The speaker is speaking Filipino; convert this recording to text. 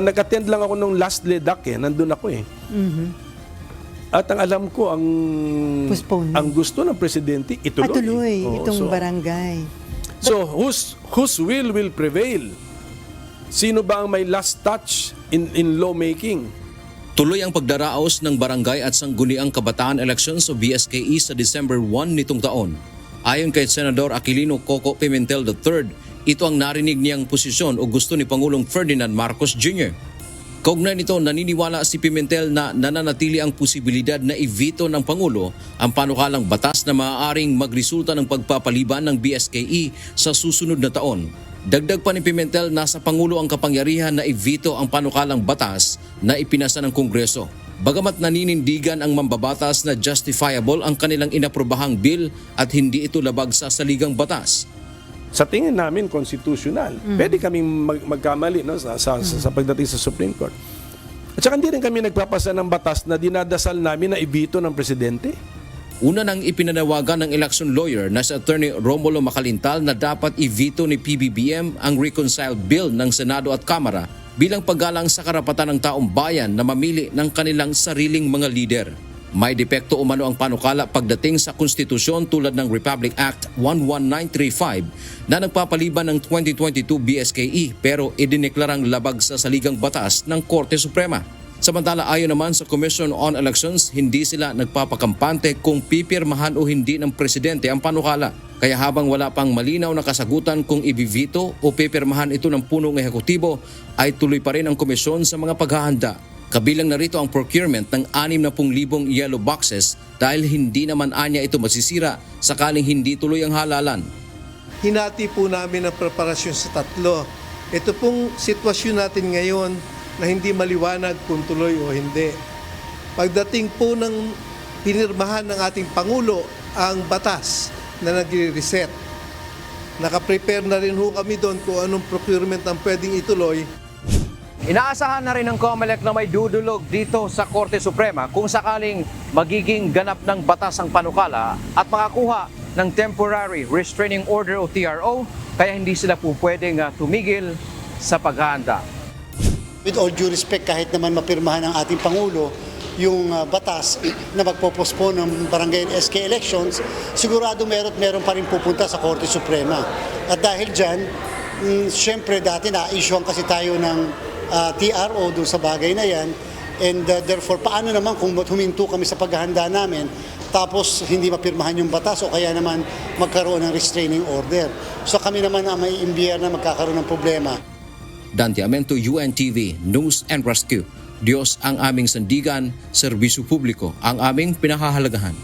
Nag-attend lang ako nung last LEDAC nandun ako At ang alam ko, Postpone. ang gusto ng presidente, ituloy. Tuloy Oo, itong barangay. So, whose will prevail? Sino ba ang may last touch in lawmaking? Tuloy ang pagdaraos ng barangay at sangguniang kabataan elections o BSKE sa December 1 nitong taon. Ayon kay Senador Aquilino Coco Pimentel III, ito ang narinig niyang posisyon o gusto ni Pangulong Ferdinand Marcos Jr. Kaugnay nito, naniniwala si Pimentel na nananatili ang posibilidad na i-veto ng Pangulo ang panukalang batas na maaaring magresulta ng pagpapaliban ng BSKE sa susunod na taon. Dagdag pa ni Pimentel, nasa Pangulo ang kapangyarihan na i-veto ang panukalang batas na ipinasa ng Kongreso. Bagamat naninindigan ang mambabatas na justifiable ang kanilang inaprobahang bill at hindi ito labag sa saligang batas. Sa tingin namin, constitutional. Pwede kaming magkamali sa pagdating sa Supreme Court. At saka hindi rin kami nagpapasa ng batas na dinadasal namin na i-veto ng presidente. Una nang ipinanawagan ng election lawyer na si Attorney Romulo Macalintal na dapat i-veto ni PBBM ang reconciled bill ng Senado at Kamara bilang paggalang sa karapatan ng taong bayan na mamili ng kanilang sariling mga lider. May depekto umano ang panukala pagdating sa konstitusyon tulad ng Republic Act 11935 na nagpapaliban ng 2022 BSKE pero idineklarang labag sa saligang batas ng Korte Suprema. Samantala, ayon naman sa Commission on Elections, hindi sila nagpapakampante kung pipirmahan o hindi ng presidente ang panukala. Kaya habang wala pang malinaw na kasagutan kung ibivito o pipirmahan ito ng punong ehekutibo, ay tuloy pa rin ang komisyon sa mga paghahanda. Kabilang na rito ang procurement ng 60,000 yellow boxes dahil hindi naman anya ito masisira sakaling hindi tuloy ang halalan. Hinati po namin ang preparasyon sa tatlo. Ito pong sitwasyon natin ngayon na hindi maliwanag kung tuloy o hindi. Pagdating po ng pinirmahan ng ating Pangulo ang batas na nagre-reset, nakaprepare na rin ho kami doon kung anong procurement ang pwedeng ituloy. Inaasahan na rin ng COMELEC na may dudulog dito sa Korte Suprema kung sakaling magiging ganap ng batas ang panukala at makakuha ng Temporary Restraining Order o TRO, kaya hindi sila po pwedeng tumigil sa paghahanda. With all due respect, kahit naman mapirmahan ng ating Pangulo yung batas na magpopospone ng barangay and SK elections, sigurado meron pa rin pupunta sa Korte Suprema. At dahil dyan, syempre dati na-issuean kasi tayo ng TRO doon sa bagay na yan, and therefore paano naman kung huminto kami sa paghahanda namin tapos hindi mapirmahan yung batas o kaya naman magkaroon ng restraining order. So kami naman na may imbyer na magkakaroon ng problema. Dante Amento, UNTV, News and Rescue. Diyos ang aming sandigan, serbisyo publiko ang aming pinahahalagahan.